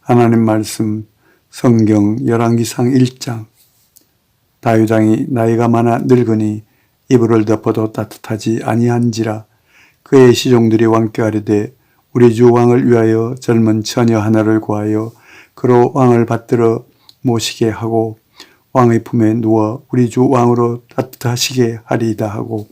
하나님 말씀 성경 열왕기상 1장. 다윗 왕이 나이가 많아 늙으니 이불을 덮어도 따뜻하지 아니한지라. 그의 시종들이 왕께 아뢰되 우리 주 왕을 위하여 젊은 처녀 하나를 구하여 그로 왕을 받들어 모시게 하고 왕의 품에 누워 우리 주 왕으로 따뜻하시게 하리이다 하고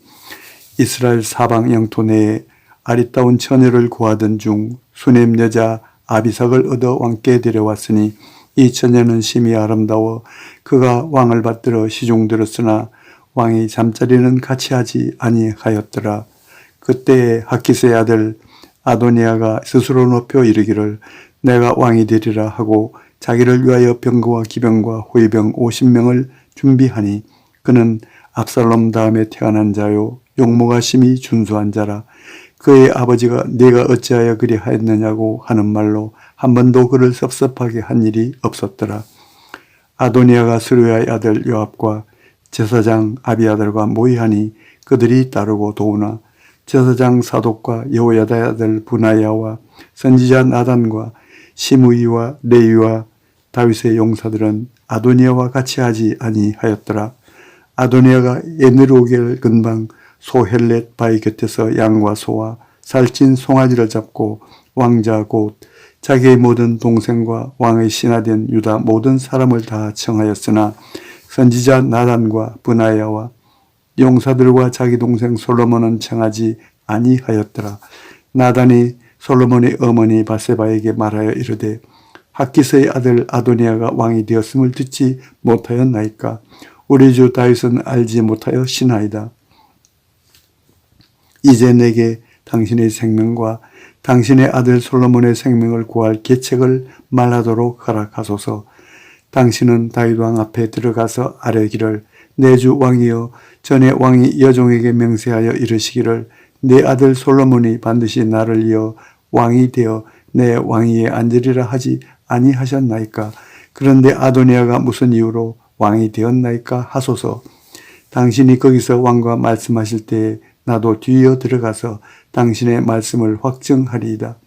이스라엘 사방 영토 내에 아리따운 처녀를 구하던 중 수넴 여자 아비삭을 얻어 왕께 데려왔으니 이 처녀는 심히 아름다워 그가 왕을 받들어 시종들었으나 왕이 잠자리는 같이 하지 아니하였더라. 그때에 학기스의 아들 아도니아가 스스로 높여 이르기를 내가 왕이 되리라 하고 자기를 위하여 병거와 기병과 호위병 50명을 준비하니 그는 압살롬 다음에 태어난 자요 용모가 심히 준수한 자라. 그의 아버지가 네가 어찌하여 그리 하였느냐고 하는 말로 한 번도 그를 섭섭하게 한 일이 없었더라. 아도니아가 스루야의 아들 요압과 제사장 아비아들과 모이하니 그들이 따르고 도우나 제사장 사독과 여호야다의 아들 브나야와 선지자 나단과 시므이와 레위와 다윗의 용사들은 아도니아와 같이 하지 아니하였더라. 아도니아가 에느로겔 근방 소헬렛 바위 곁에서 양과 소와 살찐 송아지를 잡고 왕자 곧 자기의 모든 동생과 왕의 신하된 유다 모든 사람을 다 청하였으나 선지자 나단과 브나야와 용사들과 자기 동생 솔로몬은 청하지 아니하였더라. 나단이 솔로몬의 어머니 바세바에게 말하여 이르되 학기스의 아들 아도니아가 왕이 되었음을 듣지 못하였나이까. 우리 주 다윗은 알지 못하여 신하이다. 이제 내게 당신의 생명과 당신의 아들 솔로몬의 생명을 구할 계책을 말하도록 허락하소서. 당신은 다윗 왕 앞에 들어가서 아뢰기를 내 주 왕이여 전에 왕이 여종에게 맹세하여 이르시기를 내 아들 솔로몬이 반드시 나를 이어 왕이 되어 내 왕위에 앉으리라 하지 아니하셨나이까. 그런데 아도니아가 무슨 이유로 왕이 되었나이까 하소서. 당신이 거기서 왕과 말씀하실 때에 나도 뒤이어 들어가서 당신의 말씀을 확증하리이다.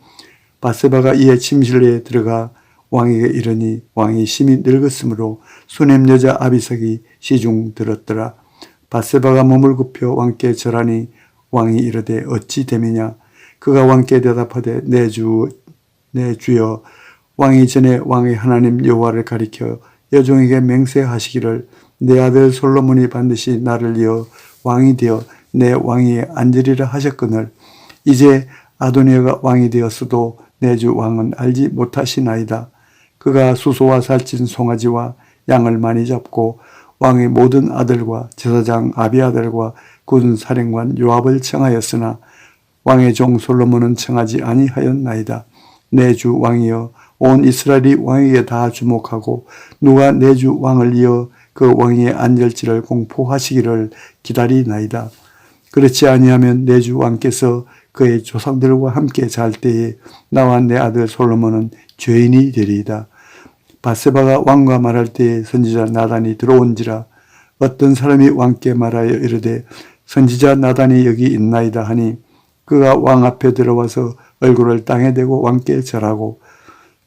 바세바가 이에 침실에 들어가 왕에게 이르니 왕이 심히 늙었으므로 수넴 여자 아비삭이 시중 들었더라. 바세바가 몸을 굽혀 왕께 절하니 왕이 이르되 어찌 됨이냐. 그가 왕께 대답하되 내 주여 왕이 전에 왕의 하나님 여호와를 가리켜 여종에게 맹세하시기를 내 아들 솔로몬이 반드시 나를 이어 왕이 되어 내 왕위에 앉으리라 하셨거늘 이제 아도니아가 왕이 되었어도 내 주 왕은 알지 못하시나이다. 그가 수소와 살찐 송아지와 양을 많이 잡고 왕의 모든 아들과 제사장 아비아들과 군사령관 요압을 청하였으나 왕의 종 솔로몬은 청하지 아니하였나이다. 내 주 왕이여 온 이스라엘이 왕에게 다 주목하고 누가 내 주 왕을 이어 그 왕위에 앉을지를 공포하시기를 기다리나이다. 그렇지 아니하면 내 주 왕께서 그의 조상들과 함께 잘 때에 나와 내 아들 솔로몬은 죄인이 되리이다. 바세바가 왕과 말할 때에 선지자 나단이 들어온지라. 어떤 사람이 왕께 말하여 이르되 선지자 나단이 여기 있나이다 하니 그가 왕 앞에 들어와서 얼굴을 땅에 대고 왕께 절하고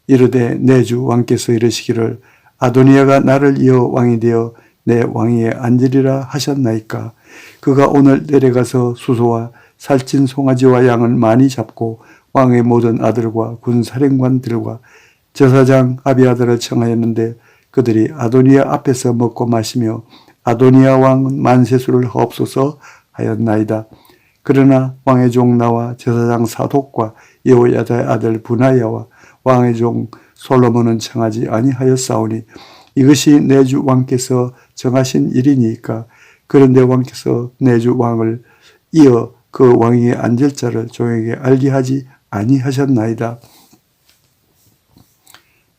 이르되 내 주 왕께서 이르시기를 아도니아가 나를 이어 왕이 되어 내 왕위에 앉으리라 하셨나이까. 그가 오늘 내려가서 수소와 살찐 송아지와 양을 많이 잡고 왕의 모든 아들과 군사령관들과 제사장 아비아들을 청하였는데 그들이 아도니아 앞에서 먹고 마시며 아도니아 왕은 만세수를 하옵소서 하였나이다. 그러나 왕의 종 나와 제사장 사독과 여호야다의 아들 브나야와 왕의 종 솔로몬은 청하지 아니하였사오니 이것이 내 주 왕께서 정하신 일이니까. 그런데 왕께서 내 주 왕을 이어 그 왕위에 앉을 자를 종에게 알게 하지 아니하셨나이다.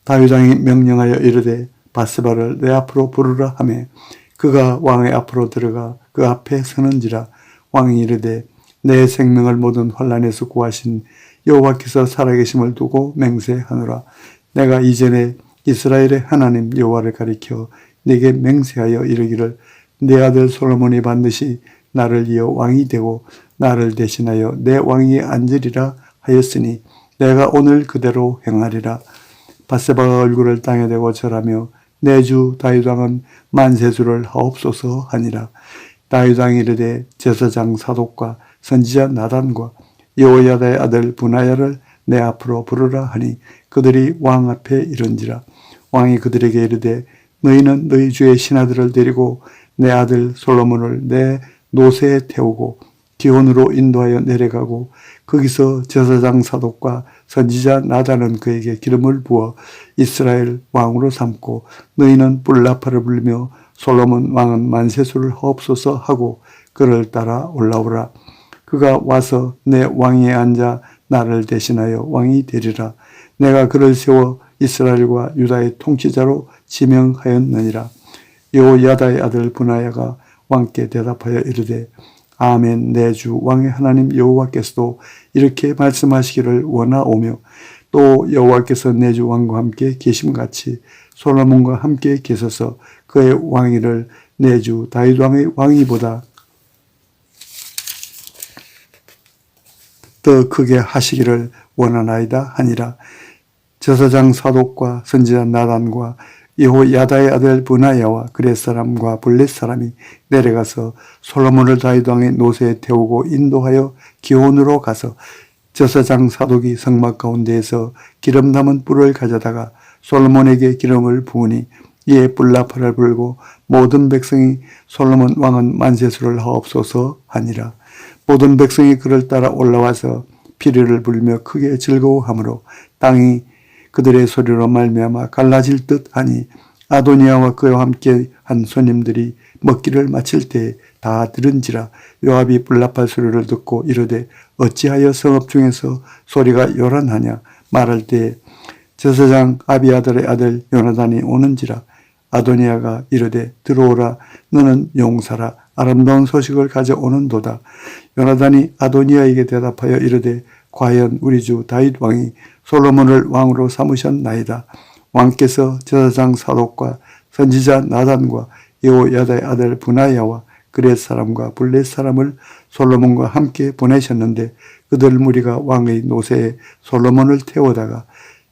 다윗 왕이 명령하여 이르되 바세바를 내 앞으로 부르라 하매 그가 왕의 앞으로 들어가 그 앞에 서는지라. 왕이 이르되 내 생명을 모든 환난에서 구하신 여호와께서 살아계심을 두고 맹세하노라. 내가 이전에 이스라엘의 하나님 여호와를 가리켜 내게 맹세하여 이르기를 내 아들 솔로몬이 반드시 나를 이어 왕이 되고 나를 대신하여 내 왕위에 앉으리라 하였으니 내가 오늘 그대로 행하리라. 밧세바가 얼굴을 땅에 대고 절하며 내 주 다윗 왕은 만세수를 하옵소서 하니라. 다윗 왕이 이르되 제사장 사독과 선지자 나단과 여호야다의 아들 분하야를 내 앞으로 부르라 하니 그들이 왕 앞에 이른지라. 왕이 그들에게 이르되 너희는 너희 주의 신하들을 데리고 내 아들 솔로몬을 내 노새에 태우고 기온으로 인도하여 내려가고 거기서 제사장 사독과 선지자 나단은 그에게 기름을 부어 이스라엘 왕으로 삼고 너희는 뿔나파를 불리며 솔로몬 왕은 만세수를 하옵소서 하고 그를 따라 올라오라. 그가 와서 내 왕위에 앉아 나를 대신하여 왕이 되리라. 내가 그를 세워 이스라엘과 유다의 통치자로 지명하였느니라. 여호야다의 아들 분하야가 왕께 대답하여 이르되 아멘. 내 주 왕의 하나님 여호와께서도 이렇게 말씀하시기를 원하오며 또 여호와께서 내 주 왕과 함께 계심같이 솔로몬과 함께 계셔서 그의 왕위를 내 주 다윗 왕의 왕위보다 더 크게 하시기를 원하나이다 하니라. 제사장 사독과 선지자 나단과 여호야다의 아들 분하야와 그렛 사람과 블렛 사람이 내려가서 솔로몬을 다윗 왕의 노새에 태우고 인도하여 기온으로 가서 제사장 사독이 성막 가운데에서 기름 담은 뿔을 가져다가 솔로몬에게 기름을 부으니 이에 뿔나팔을 불고 모든 백성이 솔로몬 왕은 만세수를 하옵소서 하니라. 모든 백성이 그를 따라 올라와서 피리를 불며 크게 즐거워하므로 땅이 그들의 소리로 말미암아 갈라질 듯 하니 아도니아와 그와 함께 한 손님들이 먹기를 마칠 때에 다 들은지라. 요압이 뿔나팔 소리를 듣고 이르되 어찌하여 성읍 중에서 소리가 요란하냐 말할 때에 제사장 아비아들의 아들 요나단이 오는지라. 아도니아가 이르되 들어오라. 너는 용사라. 아름다운 소식을 가져오는도다. 요나단이 아도니아에게 대답하여 이르되 과연 우리 주 다윗 왕이 솔로몬을 왕으로 삼으셨나이다. 왕께서 제사장 사독과 선지자 나단과 여호야다의 아들 분하야와 그렛 사람과 블렛 사람을 솔로몬과 함께 보내셨는데 그들 무리가 왕의 노새에 솔로몬을 태우다가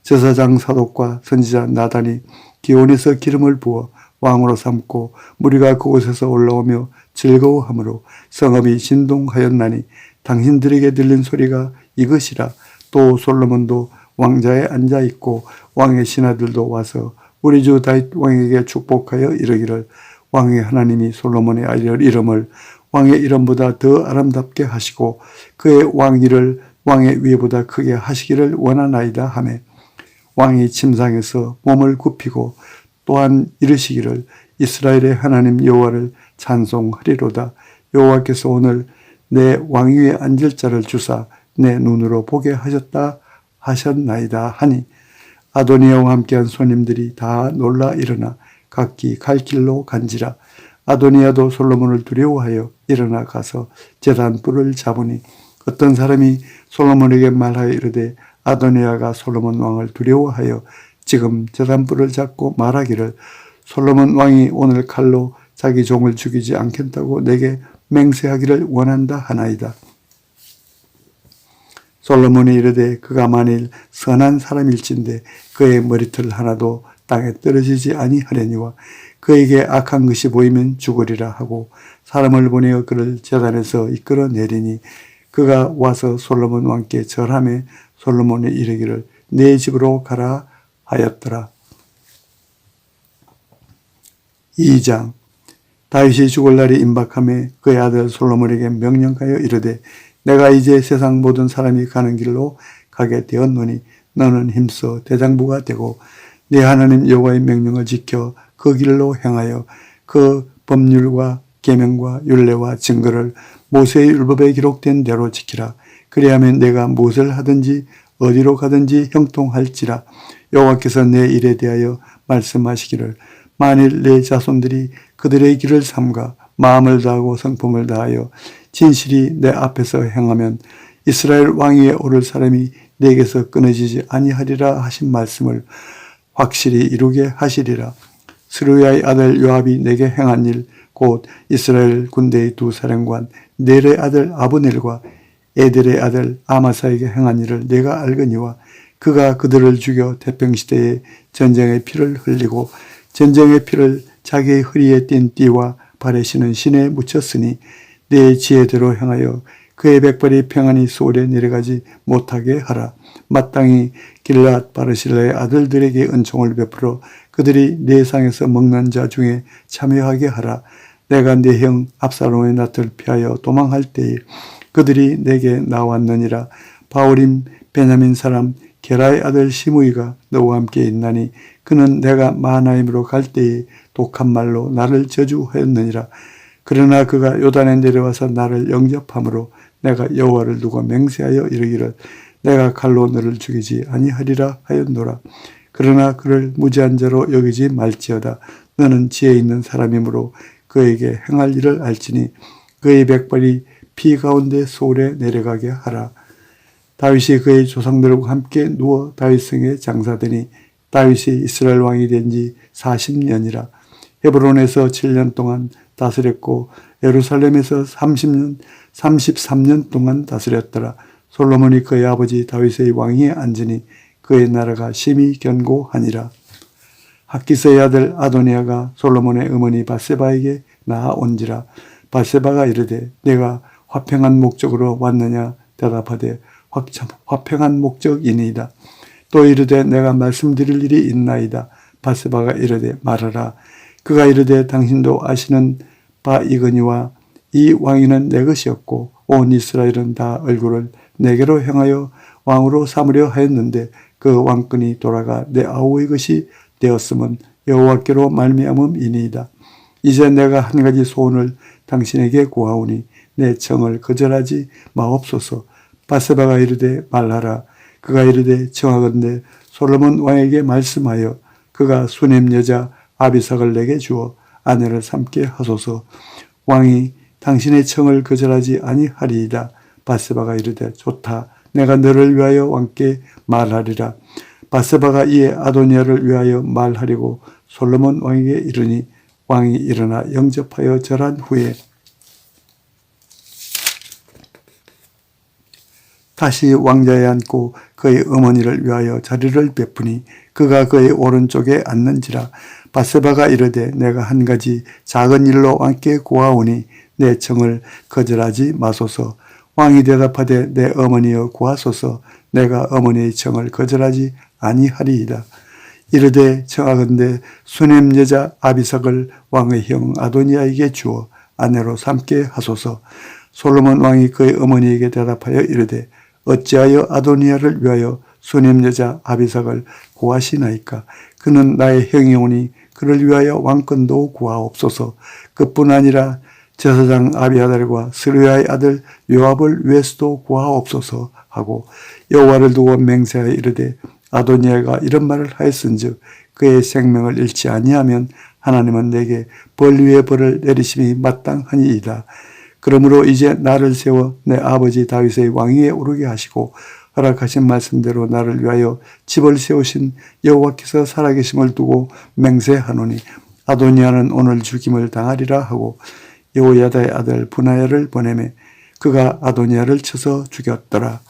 제사장 사독과 선지자 나단이 기온에서 기름을 부어 왕으로 삼고 무리가 그곳에서 올라오며 즐거워하므로 성읍이 진동하였나니 당신들에게 들린 소리가 이것이라. 또 솔로몬도 왕자에 앉아있고 왕의 신하들도 와서 우리 주 다윗 왕에게 축복하여 이르기를 왕의 하나님이 솔로몬의 이름을 왕의 이름보다 더 아름답게 하시고 그의 왕위를 왕의 위보다 크게 하시기를 원하나이다 하매 왕이 침상에서 몸을 굽히고 또한 이르시기를 이스라엘의 하나님 여호와를 찬송하리로다. 여호와께서 오늘 내 왕위에 앉을 자를 주사 내 눈으로 보게 하셨나이다 하니 아도니아와 함께한 손님들이 다 놀라 일어나 각기 갈 길로 간지라. 아도니아도 솔로몬을 두려워하여 일어나 가서 제단 뿔을 잡으니 어떤 사람이 솔로몬에게 말하여 이르되 아도니아가 솔로몬 왕을 두려워하여 지금 제단 뿔을 잡고 말하기를 솔로몬 왕이 오늘 칼로 자기 종을 죽이지 않겠다고 내게 맹세하기를 원한다 하나이다. 솔로몬이 이르되 그가 만일 선한 사람일진데 그의 머리털 하나도 땅에 떨어지지 아니하려니와 그에게 악한 것이 보이면 죽으리라 하고 사람을 보내어 그를 제단에서 이끌어내리니 그가 와서 솔로몬 왕께 절하매 솔로몬이 이르기를 내 집으로 가라 하였더라. 2장. 다윗이 죽을 날이 임박하며 그의 아들 솔로몬에게 명령하여 이르되 내가 이제 세상 모든 사람이 가는 길로 가게 되었노니 너는 힘써 대장부가 되고 네 하나님 여호와의 명령을 지켜 그 길로 행하여 그 법률과 계명과 율례와 증거를 모세의 율법에 기록된 대로 지키라. 그리하면 내가 무엇을 하든지 어디로 가든지 형통할지라. 여호와께서 내 일에 대하여 말씀하시기를 만일 내 자손들이 그들의 길을 삼가 마음을 다하고 성품을 다하여 진실이 내 앞에서 행하면 이스라엘 왕위에 오를 사람이 내게서 끊어지지 아니하리라 하신 말씀을 확실히 이루게 하시리라. 스루야의 아들 요압이 내게 행한 일 곧 이스라엘 군대의 두 사령관 넬의 아들 아브넬과 에델의 아들 아마사에게 행한 일을 내가 알거니와 그가 그들을 죽여 태평시대에 전쟁의 피를 흘리고 전쟁의 피를 자기의 허리에 띤 띠와 발에 신은 신에 묻혔으니 내 지혜대로 행하여 그의 백발이 평안히 소울에 내려가지 못하게 하라. 마땅히 길랏 바르실라의 아들들에게 은총을 베풀어 그들이 내 상에서 먹는 자 중에 참여하게 하라. 내가 내 형 압살롬의 낯을 피하여 도망할 때에 그들이 내게 나왔느니라. 바울임 베냐민 사람 게라의 아들 시므이가 너와 함께 있나니 그는 내가 마하나임으로 갈 때에 독한 말로 나를 저주하였느니라. 그러나 그가 요단에 내려와서 나를 영접함으로 내가 여호와를 두고 맹세하여 이르기를 내가 칼로 너를 죽이지 아니하리라 하였노라. 그러나 그를 무지한 자로 여기지 말지어다. 너는 지혜 있는 사람이므로 그에게 행할 일을 알지니 그의 백발이 피 가운데 소울에 내려가게 하라. 다윗이 그의 조상들과 함께 누워 다윗성에 장사되니 다윗이 이스라엘 왕이 된 지 40년이라. 헤브론에서 7년 동안 다스렸고 예루살렘에서 33년 동안 다스렸더라. 솔로몬이 그의 아버지 다윗의 왕위에 앉으니 그의 나라가 심히 견고하니라. 학기스의 아들 아도니아가 솔로몬의 어머니 바세바에게 나아온지라. 바세바가 이르되 내가 화평한 목적으로 왔느냐 대답하되 화평한 목적이니이다. 또 이르되 내가 말씀드릴 일이 있나이다. 바세바가 이르되 말하라. 그가 이르되 당신도 아시는 바 이거니와 이 왕위는 내 것이었고 온 이스라엘은 다 얼굴을 내게로 향하여 왕으로 삼으려 하였는데 그 왕권이 돌아가 내 아우의 것이 되었음은 여호와께로 말미암음이니이다. 이제 내가 한 가지 소원을 당신에게 구하오니 내 청을 거절하지 마옵소서. 바세바가 이르되 말하라. 그가 이르되 청하건대 솔로몬 왕에게 말씀하여 그가 수넴 여자 아비삭을 내게 주어 아내를 삼게 하소서. 왕이 당신의 청을 거절하지 아니하리이다. 바세바가 이르되 좋다. 내가 너를 위하여 왕께 말하리라. 바세바가 이에 아도니아를 위하여 말하려고 솔로몬 왕에게 이르니 왕이 일어나 영접하여 절한 후에 다시 왕자에 앉고 그의 어머니를 위하여 자리를 베푸니 그가 그의 오른쪽에 앉는지라. 바세바가 이르되 내가 한 가지 작은 일로 왕께 구하오니 내 청을 거절하지 마소서. 왕이 대답하되 내 어머니여 구하소서. 내가 어머니의 청을 거절하지 아니하리이다. 이르되 청하건대 수넴 여자 아비삭을 왕의 형 아도니아에게 주어 아내로 삼게 하소서. 솔로몬 왕이 그의 어머니에게 대답하여 이르되 어찌하여 아도니아를 위하여 수넴 여자 아비삭을 구하시나이까. 그는 나의 형이오니 그를 위하여 왕권도 구하옵소서. 그뿐 아니라 제사장 아비아달과 스루야의 아들 요압을 위해서도 구하옵소서 하고 여호와를 두고 맹세하여 이르되 아도니아가 이런 말을 하였은즉 그의 생명을 잃지 아니하면 하나님은 내게 벌 위에 벌을 내리심이 마땅하니이다. 그러므로 이제 나를 세워 내 아버지 다윗의 왕위에 오르게 하시고 허락하신 말씀대로 나를 위하여 집을 세우신 여호와께서 살아계심을 두고 맹세하노니 아도니아는 오늘 죽임을 당하리라 하고 여호야다의 아들 분하야를 보내매 그가 아도니아를 쳐서 죽였더라.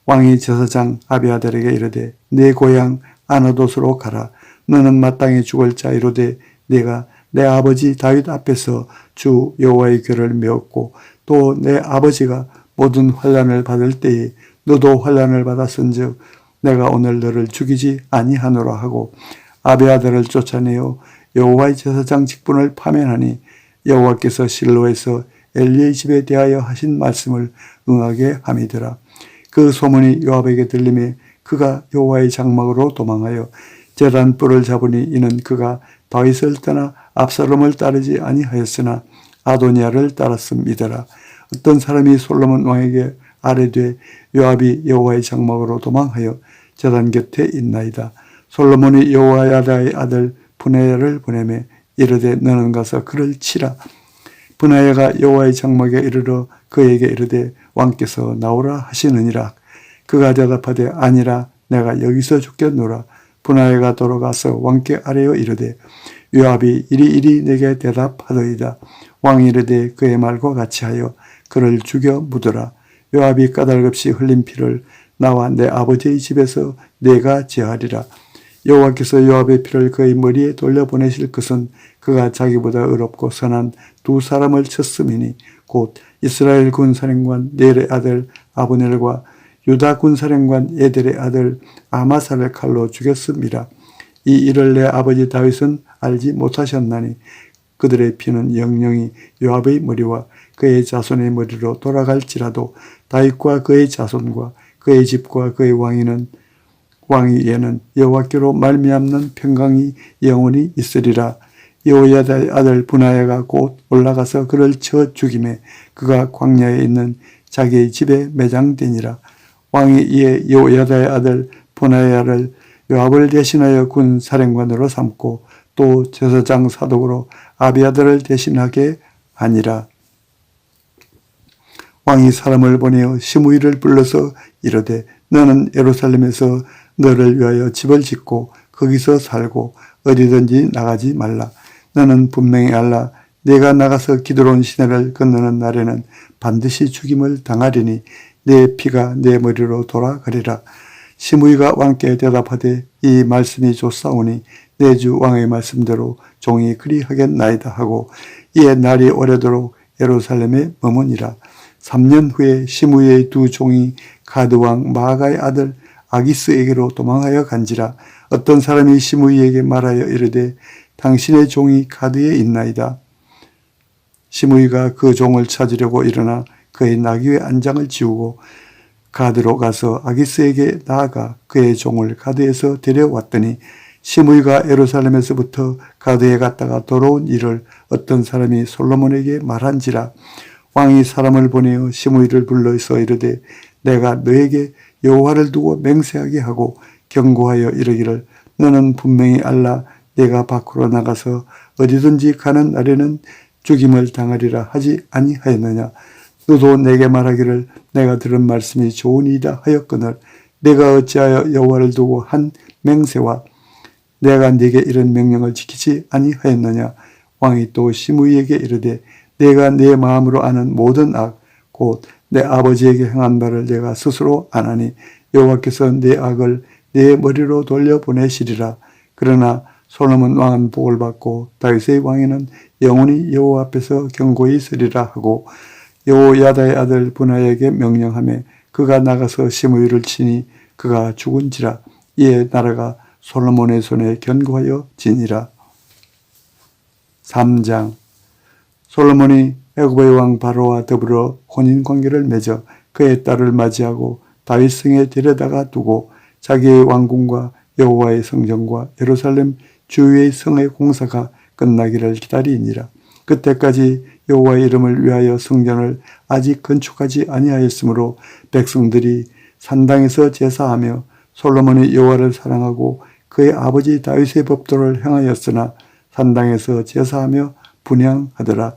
왕이 제사장 아비아달에게 이르되 내 고향 아나돗으로 가라. 너는 마땅히 죽을 자이로되 내가 내 아버지 다윗 앞에서 주 여호와의 궤를 메었고 또 내 아버지가 모든 환난을 받을 때에 너도 환난을 받았은즉 내가 오늘 너를 죽이지 아니하노라 하고 아비아달을 쫓아내어 여호와의 제사장 직분을 파면하니 여호와께서 실로에서 엘리의 집에 대하여 하신 말씀을 응하게 함이더라. 그 소문이 요압에게 들림에 그가 여호와의 장막으로 도망하여 제단 뿔을 잡으니 이는 그가 다윗을 떠나 압살롬을 따르지 아니하였으나 아도니아를 따랐음이더라. 어떤 사람이 솔로몬 왕에게 아뢰되 요압이 여호와의 장막으로 도망하여 제단 곁에 있나이다. 솔로몬이 여호야다의 아들 분하야를 보내매 이르되 너는 가서 그를 치라. 분하야가 여호와의 장막에 이르러 그에게 이르되 왕께서 나오라 하시느니라. 그가 대답하되 아니라 내가 여기서 죽겠노라. 분하야가 돌아가서 왕께 아뢰어 이르되 요압이 이리 내게 대답하더이다. 왕이 이르되 그의 말과 같이 하여 그를 죽여 묻어라. 요압이 까닭없이 흘린 피를 나와 내 아버지의 집에서 내가 제하리라. 여호와께서 요압의 피를 그의 머리에 돌려보내실 것은 그가 자기보다 의롭고 선한 두 사람을 쳤음이니 곧 이스라엘 군사령관 넬의 아들 아브넬과 유다 군사령관 에델의 아들 아마사를 칼로 죽였음이라. 이 일을 내 아버지 다윗은 알지 못하셨나니 그들의 피는 영영이 요압의 머리와 그의 자손의 머리로 돌아갈지라도 다윗과 그의 자손과 그의 집과 그의 왕위에는 여호와께로 말미암는 평강이 영원히 있으리라. 여호야다의 아들 분하야가 곧 올라가서 그를 쳐 죽이매 그가 광야에 있는 자기의 집에 매장되니라. 왕이 이에 여호야다의 아들 분하야를 요압을 대신하여 군 사령관으로 삼고 또 제사장 사독으로 아비아들을 대신하게 하니라. 왕이 사람을 보내어 시므이를 불러서 이르되 너는 예루살렘에서 너를 위하여 집을 짓고 거기서 살고 어디든지 나가지 말라. 너는 분명히 알라. 내가 나가서 기드론 시내를 건너는 날에는 반드시 죽임을 당하리니 내 피가 내 머리로 돌아가리라. 시므이가 왕께 대답하되 이 말씀이 좋사오니 내 주 왕의 말씀대로 종이 그리하겠나이다 하고 이에 날이 오래도록 예루살렘에 머무니라. 3년 후에 시므이의 두 종이 가드왕 마아가의 아들 아기스에게로 도망하여 간지라. 어떤 사람이 시므이에게 말하여 이르되 당신의 종이 가드에 있나이다. 시므이가 그 종을 찾으려고 일어나 그의 나귀의 안장을 지우고 가드로 가서 아기스에게 나아가 그의 종을 가드에서 데려왔더니 시므이가 예루살렘에서부터 가드에 갔다가 돌아온 일을 어떤 사람이 솔로몬에게 말한지라. 왕이 사람을 보내어 시므이를 불러서 이르되 내가 너에게 여호와를 두고 맹세하게 하고 경고하여 이르기를 너는 분명히 알라. 내가 밖으로 나가서 어디든지 가는 날에는 죽임을 당하리라 하지 아니하였느냐. 너도 내게 말하기를 내가 들은 말씀이 좋으니이다 하였거늘 내가 어찌하여 여호와를 두고 한 맹세와 내가 네게 이런 명령을 지키지 아니하였느냐. 왕이 또 시므이에게 이르되 내가 내 마음으로 아는 모든 악 곧 내 아버지에게 행한 바를 내가 스스로 아나니 여호와께서 내 악을 내 머리로 돌려보내시리라. 그러나 솔로몬 왕은 복을 받고 다윗의 왕위는 영원히 여호와 앞에서 경고히 서리라 하고 여호야다의 아들 분하야에게 명령하며 그가 나가서 시므이를 치니 그가 죽은지라. 이에 나라가 솔로몬의 손에 견고하여 지니라. 3장. 솔로몬이 애굽의 왕 바로와 더불어 혼인관계를 맺어 그의 딸을 맞이하고 다윗성에 데려다가 두고 자기의 왕궁과 여호와의 성전과 예루살렘 주위의 성의 공사가 끝나기를 기다리니라. 그때까지 여호와의 이름을 위하여 성전을 아직 건축하지 아니하였으므로 백성들이 산당에서 제사하며 솔로몬이 여호와를 사랑하고 그의 아버지 다윗의 법도를 행하였으나 산당에서 제사하며 분향하더라.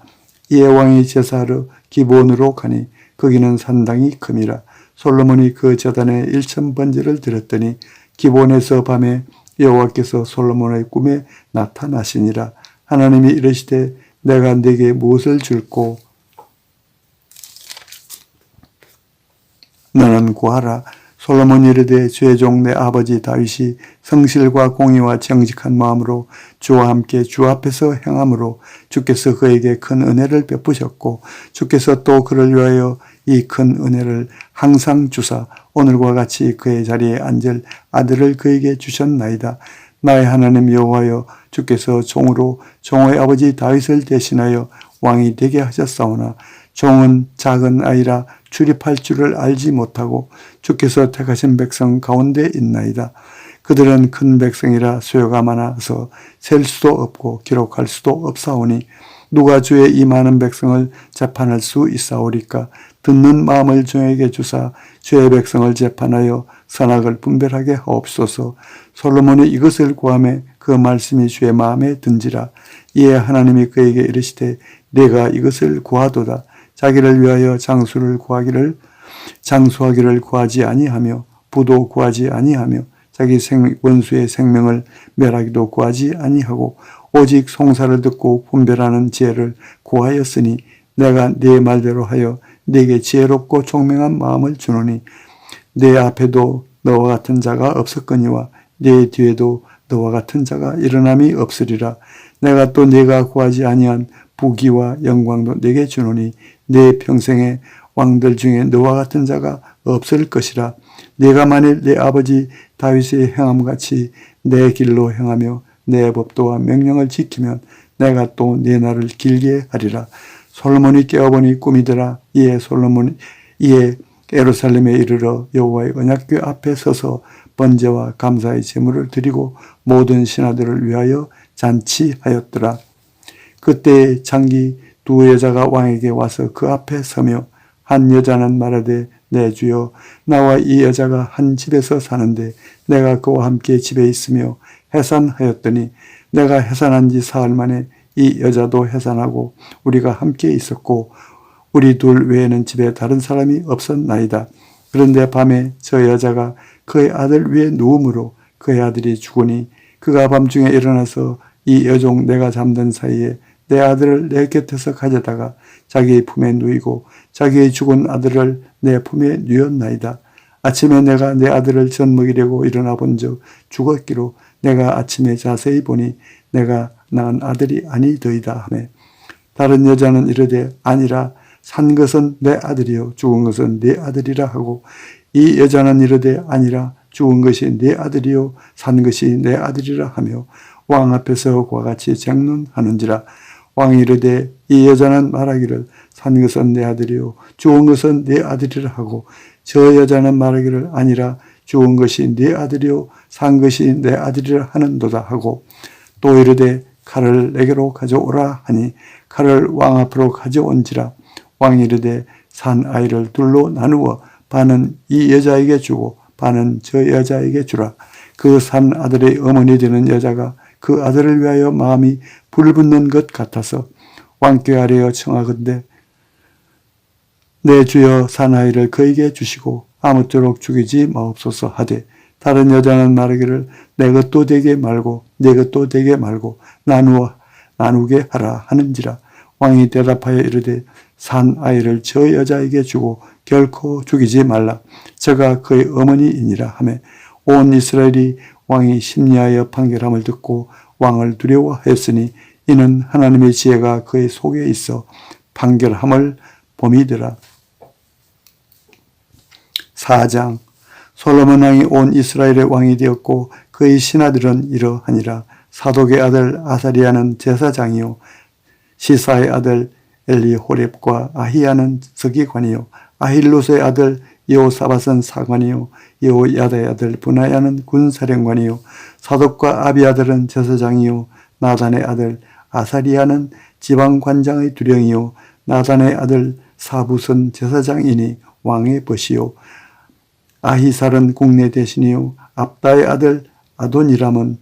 이에 왕이 제사하러 기브온으로 가니 거기는 산당이 큼이라. 솔로몬이 그 제단에 1000번제를 드렸더니 기브온에서 밤에 여호와께서 솔로몬의 꿈에 나타나시니라. 하나님이 이르시되 내가 네게 무엇을 줄꼬 너는 구하라. 솔로몬이 이르되 주의 종 내 아버지 다윗이 성실과 공의와 정직한 마음으로 주와 함께 주 앞에서 행함으로 주께서 그에게 큰 은혜를 베푸셨고 주께서 또 그를 위하여 이 큰 은혜를 항상 주사 오늘과 같이 그의 자리에 앉을 아들을 그에게 주셨나이다. 나의 하나님 여호와여 주께서 종으로 종의 아버지 다윗을 대신하여 왕이 되게 하셨사오나 종은 작은 아이라 출입할 줄을 알지 못하고 주께서 택하신 백성 가운데 있나이다. 그들은 큰 백성이라 수요가 많아서 셀 수도 없고 기록할 수도 없사오니 누가 주의 이 많은 백성을 재판할 수 있사오리까. 듣는 마음을 종에게 주사 주의 백성을 재판하여 선악을 분별하게 하옵소서. 솔로몬이 이것을 구하매 그 말씀이 주의 마음에 든지라. 이에 하나님이 그에게 이르시되 내가 이것을 구하도다. 자기를 위하여 장수하기를 구하지 아니하며 부도 구하지 아니하며 자기 원수의 생명을 멸하기도 구하지 아니하고 오직 송사를 듣고 분별하는 지혜를 구하였으니 내가 네 말대로 하여 네게 지혜롭고 총명한 마음을 주노니 내 앞에도 너와 같은 자가 없었거니와 네 뒤에도 너와 같은 자가 일어남이 없으리라. 내가 또 네가 구하지 아니한 부귀와 영광도 네게 주노니 네 평생의 왕들 중에 너와 같은 자가 없을 것이라. 네가 만일 내 아버지 다윗의 행함같이 내 길로 행하며 내 법도와 명령을 지키면 내가 또 네 날을 길게 하리라. 솔로몬이 깨어보니 꿈이더라. 이에 예루살렘에 이르러 여호와의 언약궤 앞에 서서 번제와 감사의 제물을 드리고 모든 신하들을 위하여 잔치하였더라. 그때 장기 두 여자가 왕에게 와서 그 앞에 서며 한 여자는 말하되 내 주여 나와 이 여자가 한 집에서 사는데 내가 그와 함께 집에 있으며 해산하였더니 내가 해산한 지 사흘 만에 이 여자도 해산하고 우리가 함께 있었고 우리 둘 외에는 집에 다른 사람이 없었나이다. 그런데 밤에 저 여자가 그의 아들 위에 누움으로 그의 아들이 죽으니 그가 밤중에 일어나서 이 여종 내가 잠든 사이에 내 아들을 내 곁에서 가져다가 자기의 품에 누이고 자기의 죽은 아들을 내 품에 누였나이다. 아침에 내가 내 아들을 젖먹이려고 일어나 본즉 죽었기로 내가 아침에 자세히 보니 내가 낳은 아들이 아니더이다 하매 다른 여자는 이르되 아니라 산 것은 내 아들이요 죽은 것은 내 아들이라 하고 이 여자는 이르되 아니라 죽은 것이 내 아들이요 산 것이 내 아들이라 하며 왕 앞에서 그와 같이 쟁론하는지라. 왕이 이르되 이 여자는 말하기를 산 것은 내 아들이요 죽은 것은 내 아들이라 하고 저 여자는 말하기를 아니라 죽은 것이 내 아들이요 산 것이 내 아들이라 하는도다 하고 또 이르되 칼을 내게로 가져오라 하니 칼을 왕 앞으로 가져온지라. 왕이 이르되 산 아이를 둘로 나누어 반은 이 여자에게 주고 반은 저 여자에게 주라. 그 산 아들의 어머니 되는 여자가 그 아들을 위하여 마음이 불붙는 것 같아서 왕께 아뢰어 청하건대 내 주여 산 아이를 그에게 주시고 아무쪼록 죽이지 마옵소서 하되 다른 여자는 말하기를 내 것도 되게 말고 내 것도 되게 말고 나누게 하라 하는지라. 왕이 대답하여 이르되 산 아이를 저 여자에게 주고 결코 죽이지 말라. 저가 그의 어머니이니라 하매 온 이스라엘이 왕이 심리하여 판결함을 듣고 왕을 두려워하였으니 이는 하나님의 지혜가 그의 속에 있어 판결함을 봄이더라. 4장 솔로몬 왕이 온 이스라엘의 왕이 되었고 그의 신하들은 이러하니라. 사독의 아들 아사리아는 제사장이요 시사의 아들 엘리호렙과 아히야는 서기관이요 아힐루스의 아들 여호사밧은 사관이요 여호야다의 아들 분하야는 군사령관이요 사독과 아비아들은 제사장이요 나단의 아들 아사리아는 지방관장의 두령이요 나단의 아들 사붓은 제사장이니 왕의 벗이요 아히살은 국내 대신이요 압다의 아들 아도니람은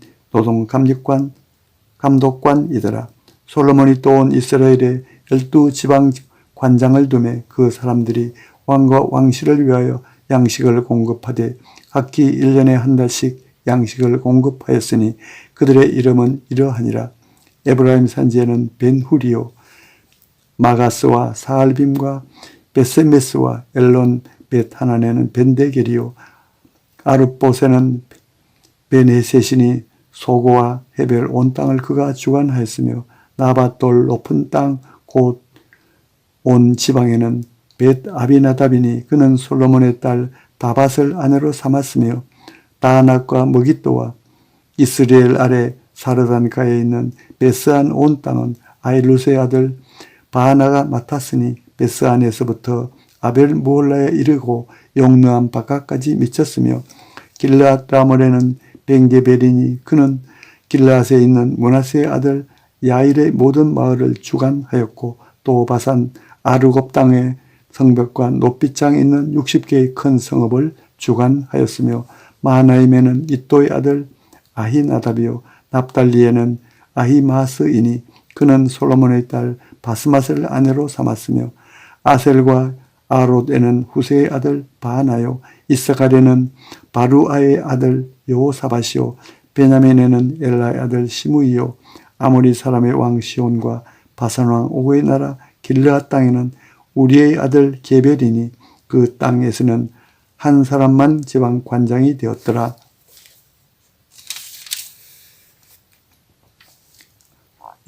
감독관이더라. 솔로몬이 또 온 이스라엘에 12지방 관장을 두매 그 사람들이 왕과 왕실을 위하여 양식을 공급하되 각기 1년에 한 달씩 양식을 공급하였으니 그들의 이름은 이러하니라. 에브라임 산지에는 벤후리요 마가스와 사알빔과 베세메스와 엘론 벳하난에는 벤데겔이요 아르봇에는 베네셋이니 소고와 헤벨 온 땅을 그가 주관하였으며 나밧돌 높은 땅 곧 온 지방에는 벳 아비나답이니 그는 솔로몬의 딸 다밧을 아내로 삼았으며 다낙과 머깃도와 이스라엘 아래 사르단가에 있는 베스안 온 땅은 아일루스의 아들 바하나가 맡았으니 베스안에서부터 아벨무홀라에 이르고 용르암 바깥까지 미쳤으며 길르앗 라몰에는 벤게벨이니 그는 길르앗에 있는 므낫세의 아들 야일의 모든 마을을 주관하였고 또 바산 아르곱 땅의 성벽과 높이장에 있는 60개의 큰 성읍을 주관하였으며 마하나임에는 이또의 아들 아히나답이요 납달리에는 아히마스이니 그는 솔로몬의 딸 바스맛을 아내로 삼았으며 아셀과 아롯에는 후세의 아들 바하나요 이스갈에는 바루아의 아들 여호사밧이요 베냐민에는 엘라의 아들 시므이요 아모리 사람의 왕 시온과 바산 왕 오고의 나라 길르앗 땅에는 우리의 아들 게벨이니 그 땅에서는 한 사람만 지방 관장이 되었더라.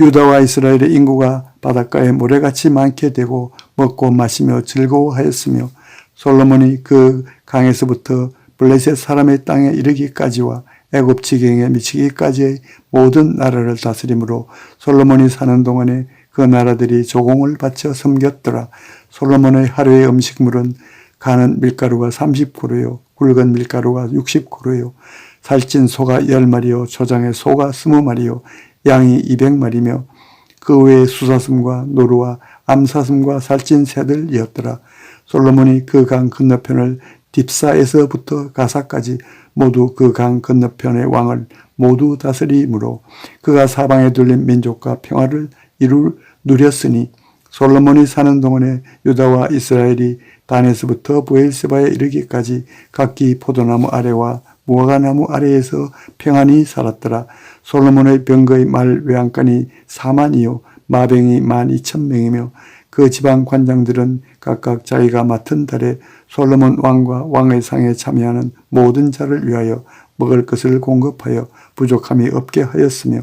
유다와 이스라엘의 인구가 바닷가에 모래같이 많게 되고 먹고 마시며 즐거워하였으며 솔로몬이 그 강에서부터 블레셋 사람의 땅에 이르기까지와 애굽 지경에 미치기까지의 모든 나라를 다스림으로 솔로몬이 사는 동안에 그 나라들이 조공을 바쳐 섬겼더라. 솔로몬의 하루의 음식물은 가는 밀가루가 30고루요 굵은 밀가루가 60고루요 살찐 소가 10마리요 초장의 소가 20마리요 양이 200마리며 그 외에 수사슴과 노루와 암사슴과 살찐 새들이었더라. 솔로몬이 그 강 건너편을 딥사에서부터 가사까지 모두 그 강 건너편의 왕을 모두 다스리므로 그가 사방에 둘린 민족과 평화를 누렸으니 솔로몬이 사는 동안에 유다와 이스라엘이 단에서부터 브엘세바에 이르기까지 각기 포도나무 아래와 무화과나무 아래에서 평안히 살았더라. 솔로몬의 병거의 말 외양간이 4만이요 마병이 12,000명이며 그 지방 관장들은 각각 자기가 맡은 달에 솔로몬 왕과 왕의 상에 참여하는 모든 자를 위하여 먹을 것을 공급하여 부족함이 없게 하였으며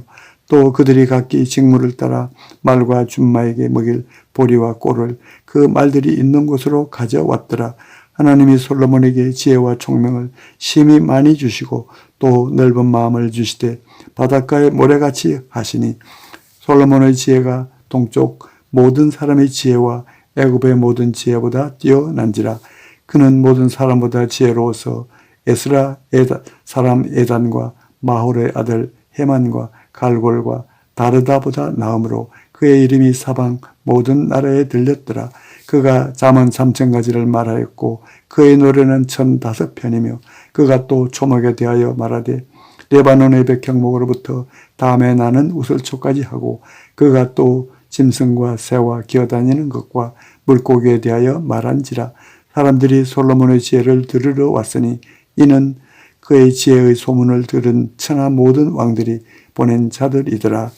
또 그들이 각기 직무를 따라 말과 준마에게 먹일 보리와 꼴을 그 말들이 있는 곳으로 가져왔더라. 하나님이 솔로몬에게 지혜와 총명을 심히 많이 주시고 또 넓은 마음을 주시되 바닷가에 모래같이 하시니 솔로몬의 지혜가 동쪽 모든 사람의 지혜와 애굽의 모든 지혜보다 뛰어난지라. 그는 모든 사람보다 지혜로워서 에스라 사람 에단과 마홀의 아들 헤만과 갈골과 다르다보다 나음으로 그의 이름이 사방 모든 나라에 들렸더라. 그가 잠언 3,000가지를 말하였고 그의 노래는 1,005편이며 그가 또 초목에 대하여 말하되 레바논의 백향목으로부터 다음에 나는 우슬초까지 하고 그가 또 짐승과 새와 기어다니는 것과 물고기에 대하여 말한지라. 사람들이 솔로몬의 지혜를 들으러 왔으니 이는 그의 지혜의 소문을 들은 천하 모든 왕들이 보낸 자들이더라.